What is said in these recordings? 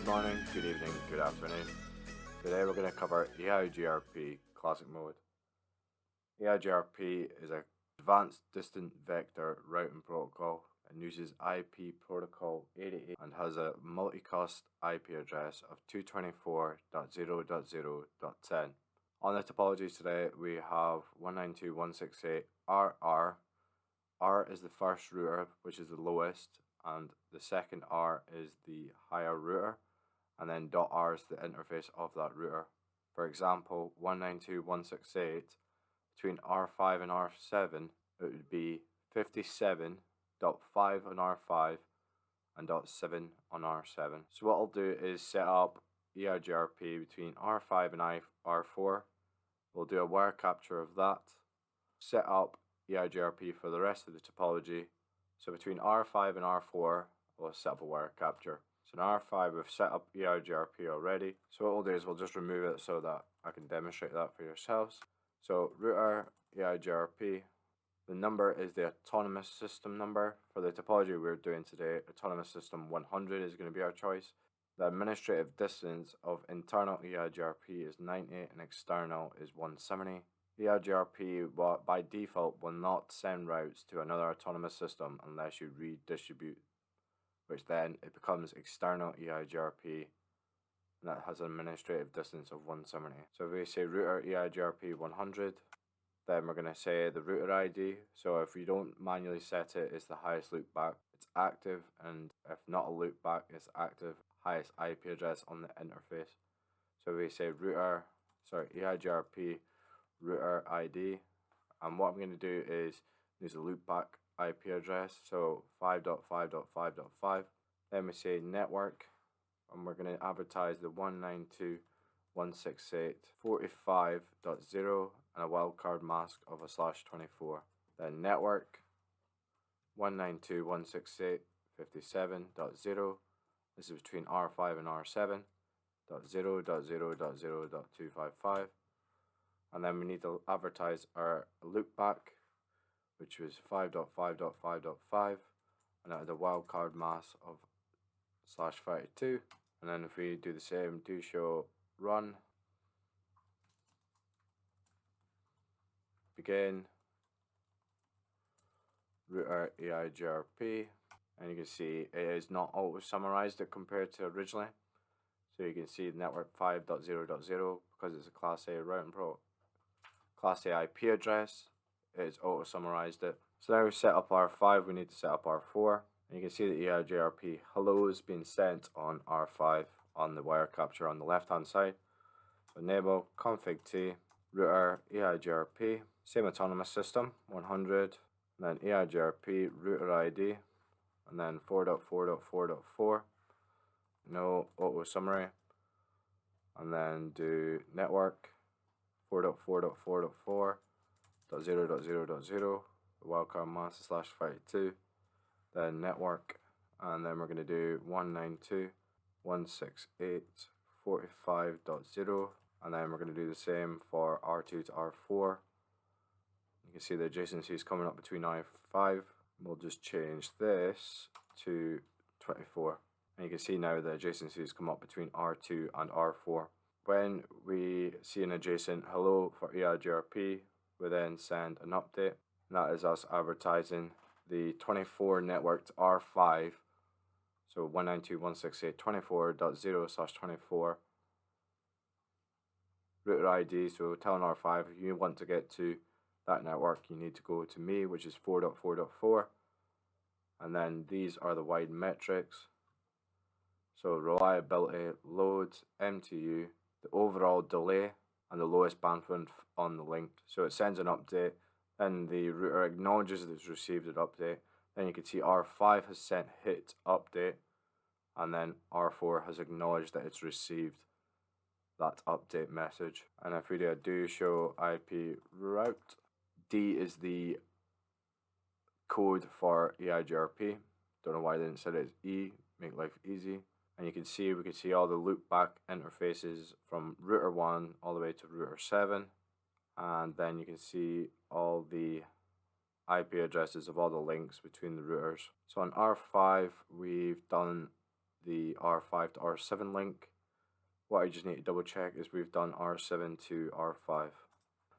morning, good evening, good afternoon. Today we're going to cover EIGRP Classic Mode. EIGRP is an advanced distant vector routing protocol and uses IP protocol 88 and has a multicast IP address of 224.0.0.10. On the topology today we have 192.168.RR. R is the first router, which is the lowest, and the second R is the higher router, and then .R is the interface of that router. For example, 192.168, between R5 and R7, it would be 57.5 on R5 and .7 on R7. So what I'll do is set up EIGRP between R5 and R4. We'll do a wire capture of that, set up EIGRP for the rest of the topology. So between R5 and R4, we'll set up a wire capture. So in R5, we've set up EIGRP already. So what we'll do is we'll just remove it so that I can demonstrate that for yourselves. So router EIGRP, the number is the autonomous system number. For the topology we're doing today, autonomous system 100 is going to be our choice. The administrative distance of internal EIGRP is 90 and external is 170. EIGRP by default will not send routes to another autonomous system unless you redistribute, which then it becomes external EIGRP, and that has an administrative distance of 170. So if we say router EIGRP 100, then we're going to say the router ID. So if you don't manually set it, it's the highest loopback, it's active, and if not a loopback, it's active, highest IP address on the interface. So we say EIGRP router ID, and what I'm going to do is use a loopback IP address, so 5.5.5.5. Then we say network, and we're going to advertise the 192.168.45.0 and a wildcard mask of a /24. Then network 192.168.57.0. This is between R5 and R7. .0.0.0.255. And then we need to advertise our loopback, which was 5.5.5.5, and that is a wildcard mask of /32. And then if we do the same, do show run, begin, router EIGRP, and you can see it is not auto summarized it compared to originally. So you can see network 5.0.0 because it's a Class A routing Class A IP address, it's auto summarized it. So now we set up R5, we need to set up R4. And you can see the EIGRP hello is being sent on R5 on the wire capture on the left hand side. So enable config T, router EIGRP, same autonomous system 100, and then EIGRP router ID, and then 4.4.4.4, no auto summary, and then do network 4.4.4.4.0.0.0, the wildcard mask /32, then network, and then we're going to do 192.168.45.0, and then we're going to do the same for R2 to R4. You can see the adjacency is coming up between I5. We'll just change this to 24. And you can see now the adjacencies come up between R2 and R4. When we see an adjacent hello for EIGRP, we then send an update. And that is us advertising the 24 network to R5. So 192.168.24.0/24. Router ID, so telling R5 if you want to get to that network, you need to go to me, which is 4.4.4. And then these are the wide metrics. So reliability, loads, MTU, the overall delay, and the lowest bandwidth on the link. So it sends an update, then the router acknowledges that it's received an update. Then you can see R5 has sent hit update, and then R4 has acknowledged that it's received that update message. And if we do show IP route, D is the code for EIGRP. Don't know why they didn't set it as E, make life easy. And you can see, we can see all the loopback interfaces from router 1 all the way to router 7. And then you can see all the IP addresses of all the links between the routers. So on R5, we've done the R5 to R7 link. What I just need to double check is we've done R7 to R5.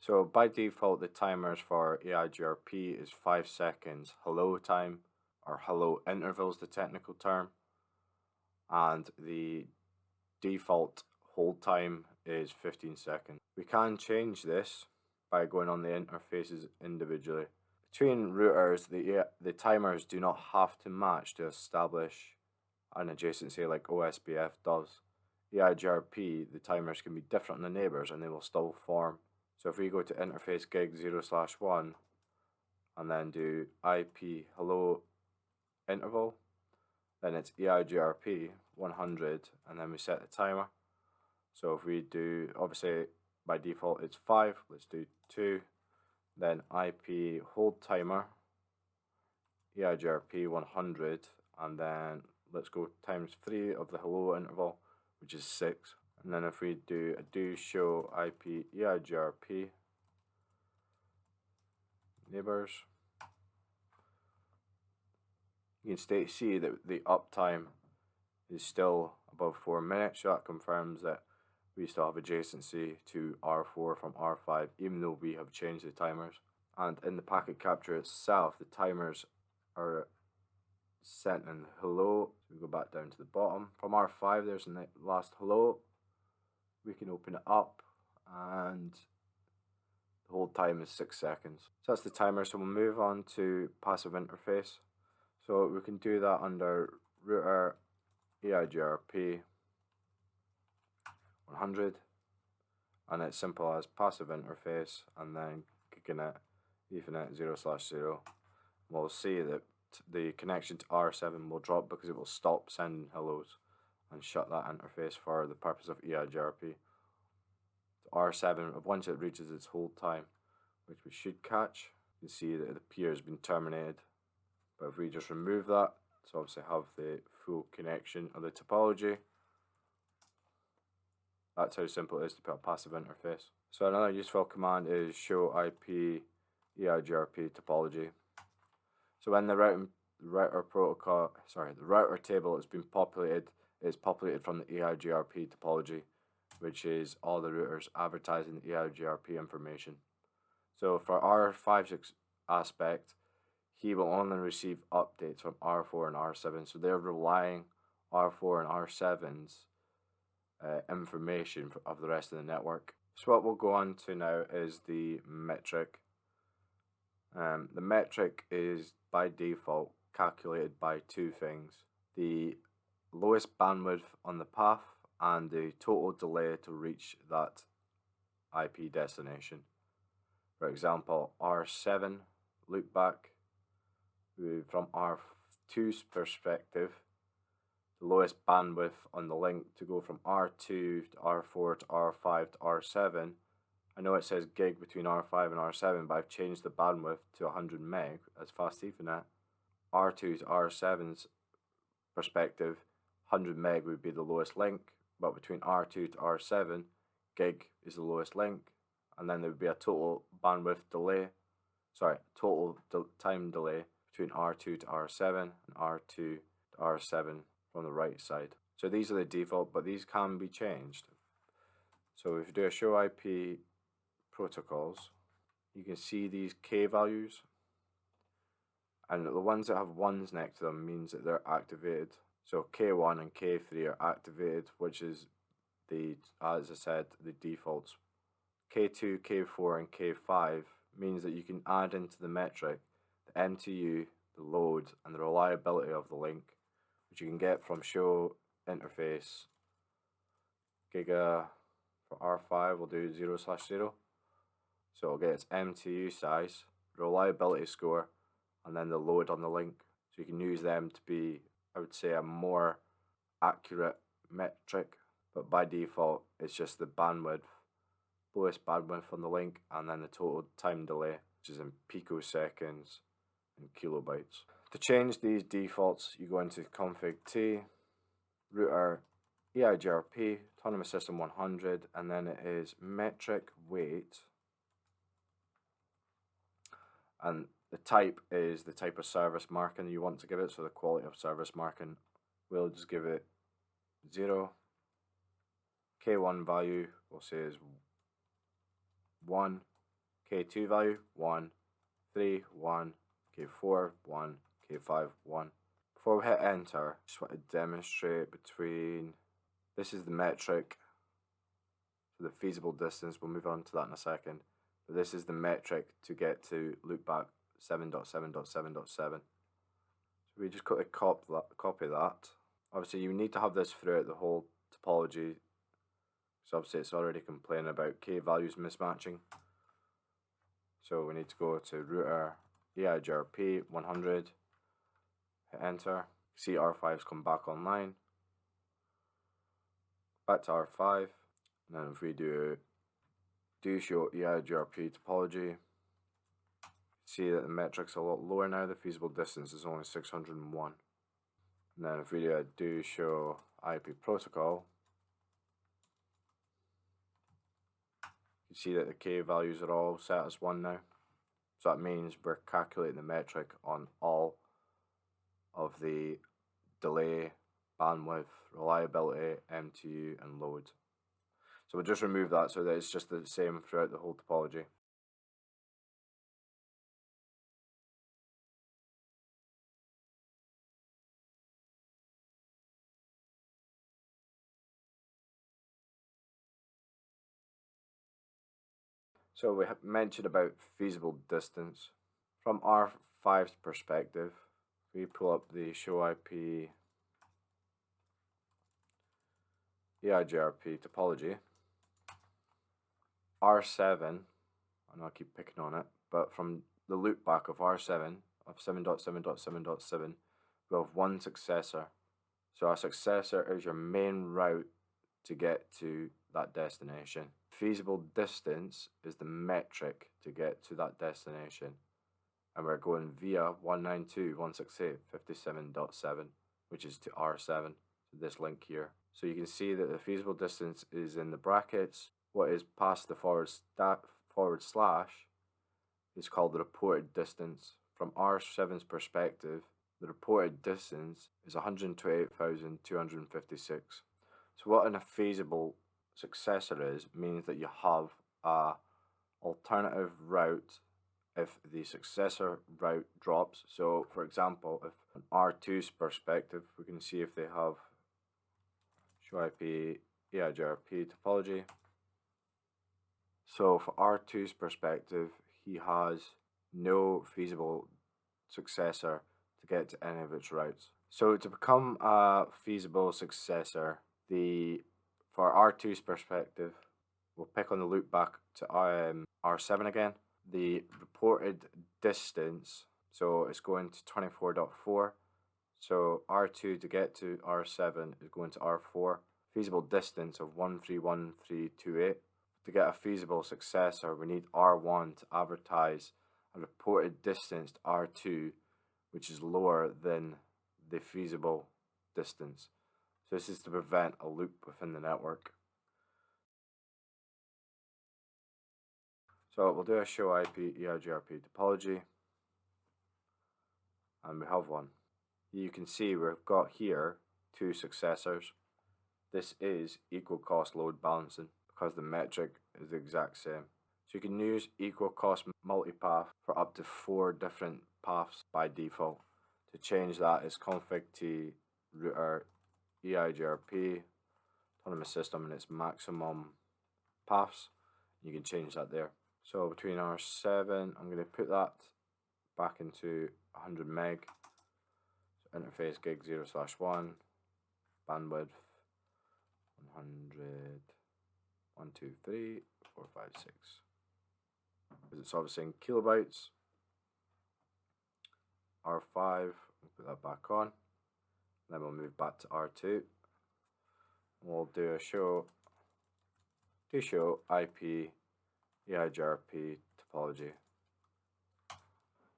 So by default, the timers for EIGRP is 5 seconds hello time, or hello interval is the technical term, and the default hold time is 15 seconds. We can change this by going on the interfaces individually. Between routers, the timers do not have to match to establish an adjacency like OSPF does. EIGRP, the timers can be different than the neighbors and they will still form. So if we go to interface gig 0/1 and then do IP hello interval, then it's EIGRP 100 and then we set the timer. So if we do, obviously by default it's 5, let's do 2, then IP hold timer EIGRP 100, and then let's go times 3 of the hello interval, which is 6. And then if we do a do show IP EIGRP neighbors, you can see that the uptime is still above 4 minutes, so that confirms that we still have adjacency to R4 from R5, even though we have changed the timers. And in the packet capture itself, the timers are sent in hello. So we go back down to the bottom. From R5, there's the last hello. We can open it up and the hold time is 6 seconds. So that's the timer. So we'll move on to passive interface. So we can do that under router EIGRP 100, and it's simple as passive interface and then Gigabit Ethernet 0/0. We'll see that the connection to R7 will drop because it will stop sending hellos and shut that interface for the purpose of EIGRP. R7, once it reaches its hold time, which we should catch, you can see that it appears been terminated. But if we just remove that, so obviously have the full connection of the topology, that's how simple it is to put a passive interface. So another useful command is show IP EIGRP topology. So when the router table has been populated, it's populated from the EIGRP topology, which is all the routers advertising the EIGRP information. So for R5's aspect, he will only receive updates from R4 and R7, so they're relying R4 and R7's information of the rest of the network. So what we'll go on to now is the metric. The metric is by default calculated by two things: the lowest bandwidth on the path and the total delay to reach that IP destination. For example, R7 loopback, from R2's perspective, the lowest bandwidth on the link to go from R2 to R4 to R5 to R7. I know it says gig between R5 and R7, but I've changed the bandwidth to 100 meg as fast Ethernet. R2 to R7's perspective, 100 meg would be the lowest link, but between R2 to R7, gig is the lowest link, and then there would be a total bandwidth delay, time delay between R2 to R7 and R2 to R7 from the right side. So these are the default, but these can be changed. So if you do a show IP protocols, you can see these K values, and the ones that have ones next to them means that they're activated. So K1 and K3 are activated, which is as I said, the defaults. K2, K4 and K5 means that you can add into the metric the MTU, the load and the reliability of the link, which you can get from show interface giga. For R5 we'll do 0/0, so it'll get its MTU size, reliability score, and then the load on the link. So you can use them to be, I would say, a more accurate metric, but by default it's just the bandwidth, lowest bandwidth on the link, and then the total time delay, which is in picoseconds and kilobytes. To change these defaults, you go into config T, router EIGRP, autonomous system 100, and then it is metric weight, and the type is the type of service marking you want to give it, so the quality of service marking we'll just give it 0. K1 value we'll say is 1. K2 value 1, 3, 1, K4 1, K5 1. Before we hit enter, just want to demonstrate between, this is the metric, so the feasible distance, we'll move on to that in a second, but this is the metric to get to loopback 7.7.7.7. So we just got to copy that. Obviously you need to have this throughout the whole topology, so obviously it's already complaining about K values mismatching. So we need to go to router EIGRP 100, hit enter, see R5's come back online, back to R5, and then if we do show EIGRP topology, see that the metric's a lot lower now, the feasible distance is only 601. And then if we do show IP protocol, you see that the K values are all set as 1 now. So that means we're calculating the metric on all of the delay, bandwidth, reliability, MTU, and load. So we'll just remove that so that it's just the same throughout the whole topology. So we have mentioned about feasible distance. From R5's perspective, we pull up the show IP EIGRP topology. R7, I know I keep picking on it, but from the loopback of R7, of 7.7.7.7, we have one successor. So our successor is your main route to get to that destination. Feasible distance is the metric to get to that destination. And we're going via 192.168.57.7, which is to R7, to this link here. So you can see that the feasible distance is in the brackets. What is past the forward slash is called the reported distance. From R7's perspective, the reported distance is 128,256. So what a feasible successor is means that you have a alternative route if the successor route drops. So for example, if on R2's perspective, we can see if they have show IP EIGRP topology. So for R2's perspective, he has no feasible successor to get to any of its routes. So to become a feasible successor, for R2's perspective, we'll pick on the loop back to R7 again. The reported distance, so it's going to 24.4. So R2 to get to R7 is going to R4. Feasible distance of 131328. To get a feasible successor, we need R1 to advertise a reported distance to R2, which is lower than the feasible distance. So this is to prevent a loop within the network. So we'll do a show IP EIGRP topology, and we have one. You can see we've got here two successors. This is equal cost load balancing because the metric is the exact same. So you can use equal cost multipath for up to 4 different paths by default. To change that is config t router EIGRP autonomous system and its maximum paths. You can change that there. So between R7, I'm going to put that back into 100 meg. So interface gig 0/1, bandwidth 100, 1, 2, 3, 4, 5, 6. Because it's obviously in kilobytes. R5, we'll put that back on. Then we'll move back to R2. We'll do a show IP EIGRP topology.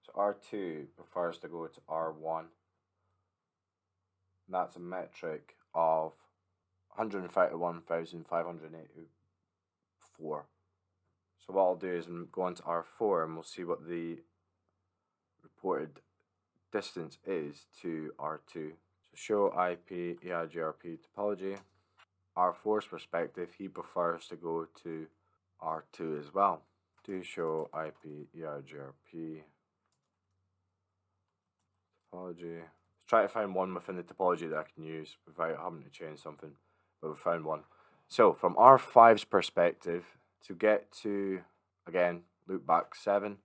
So R2 prefers to go to R1. That's a metric of 131,584. So what I'll do is go into R4 and we'll see what the reported distance is to R2. So show IP EIGRP topology. R4's perspective, he prefers to go to R2 as well. Do show IP EIGRP topology. Let's try to find one within the topology that I can use without having to change something, but we found one. So from R5's perspective, to get to, again, loop back 7,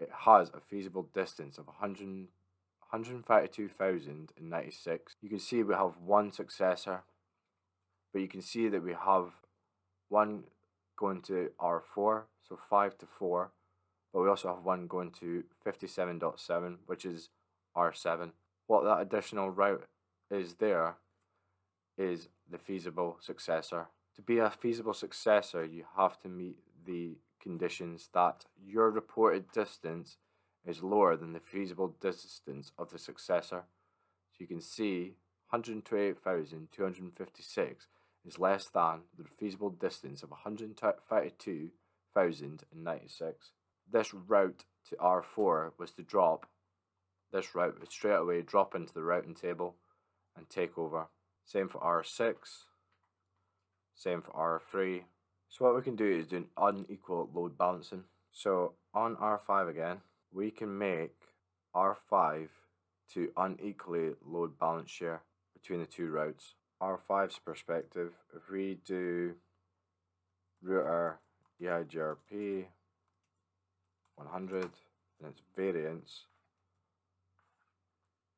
it has a feasible distance of 132,096. You can see we have one successor, but you can see that we have one going to R4, so 5 to 4, but we also have one going to 57.7, which is R7. What that additional route is there is the feasible successor. To be a feasible successor, you have to meet the conditions that your reported distance is lower than the feasible distance of the successor. So you can see 128,256 is less than the feasible distance of 132,096. This route to R4 was to drop. This route would straight away drop into the routing table and take over. Same for R6. Same for R3. So what we can do is do an unequal load balancing. So on R5 again, we can make R5 to unequally load balance share between the two routes. R5's perspective, if we do router EIGRP 100 and its variance.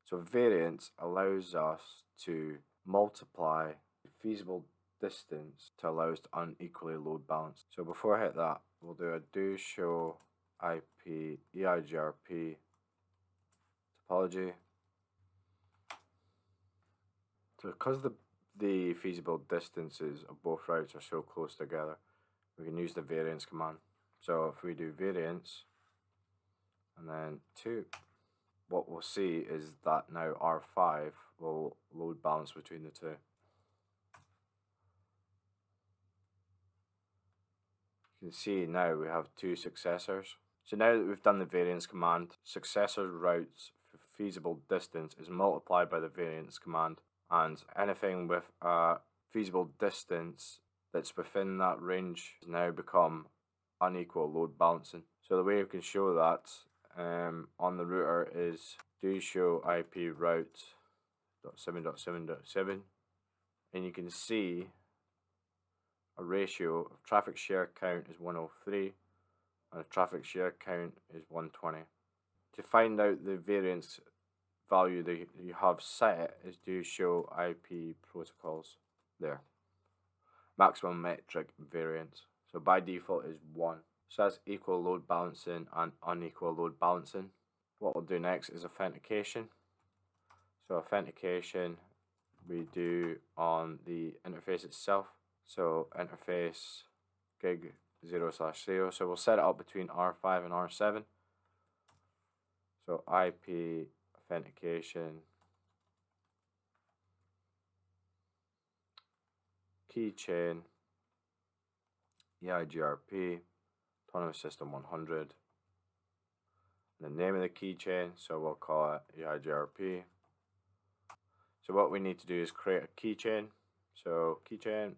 So variance allows us to multiply the feasible distance to allow us to unequally load balance. So before I hit that, we'll do a do show IP EIGRP topology. So because the feasible distances of both routes are so close together, we can use the variance command. So if we do variance and then 2, what we'll see is that now R5 will load balance between the two. You can see now we have two successors. So now that we've done the variance command, successor routes for feasible distance is multiplied by the variance command, and anything with a feasible distance that's within that range has now become unequal load balancing. So the way we can show that on the router is do show IP route .7.7.7, and you can see a ratio of traffic share count is 103 and the traffic share count is 120. To find out the variance value that you have set is do show IP protocols there. Maximum metric variance. So by default is 1. So that's equal load balancing and unequal load balancing. What we'll do next is authentication. So authentication we do on the interface itself. So interface gig 0/0. So we'll set it up between R5 and R7. So IP authentication keychain EIGRP autonomous system 100. The name of the keychain, so we'll call it EIGRP. So what we need to do is create a keychain. So keychain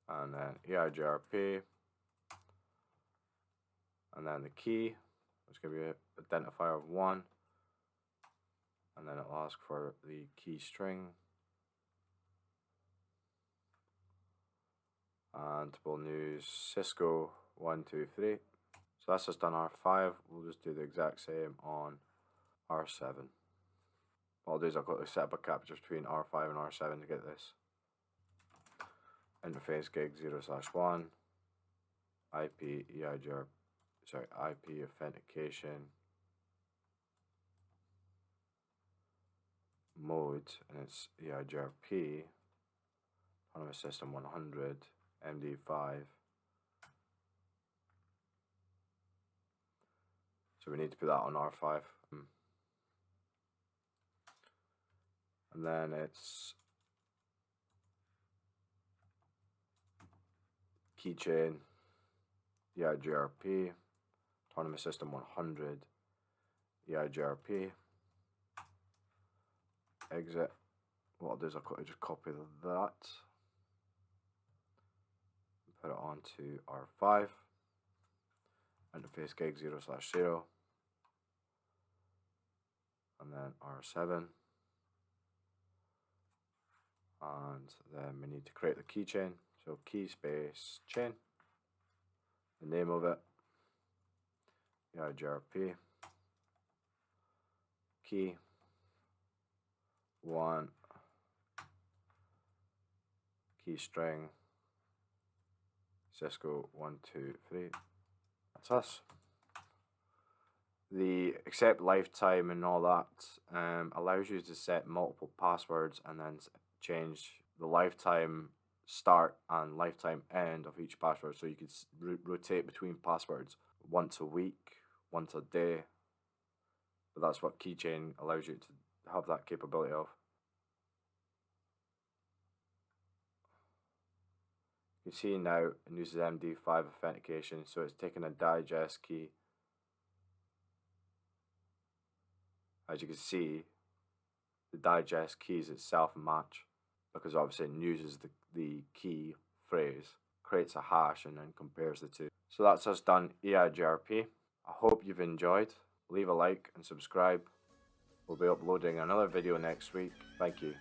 and then EIGRP and then the key, which can be an identifier of 1, and then it'll ask for the key string, and we'll use Cisco 123. So that's just on R5. We'll just do the exact same on R7. What I'll do is I'll quickly set up a capture between R5 and R7 to get this. Interface gig 0/1 IP EIGRP, IP authentication mode, and it's EIGRP autonomous system 100 MD5. So we need to put that on R5. And then it's keychain, EIGRP, autonomous system 100, EIGRP, exit. What I'll do is I'll quickly just copy that, put it onto R5, interface gig 0/0, and then R7, and then we need to create the keychain. So key space chain, the name of it, EIGRP, key 1, key string, Cisco 1, 2, 3. That's us. The accept lifetime and all that allows you to set multiple passwords and then change the lifetime start and lifetime end of each password, so you can rotate between passwords once a week, once a day. But that's what keychain allows you to have that capability of. You can see now it uses MD5 authentication, so it's taking a digest key. As you can see, the digest keys itself match, because obviously it uses the key phrase, creates a hash, and then compares the two. So that's us done EIGRP. I hope you've enjoyed. Leave a like and subscribe. We'll be uploading another video next week. Thank you.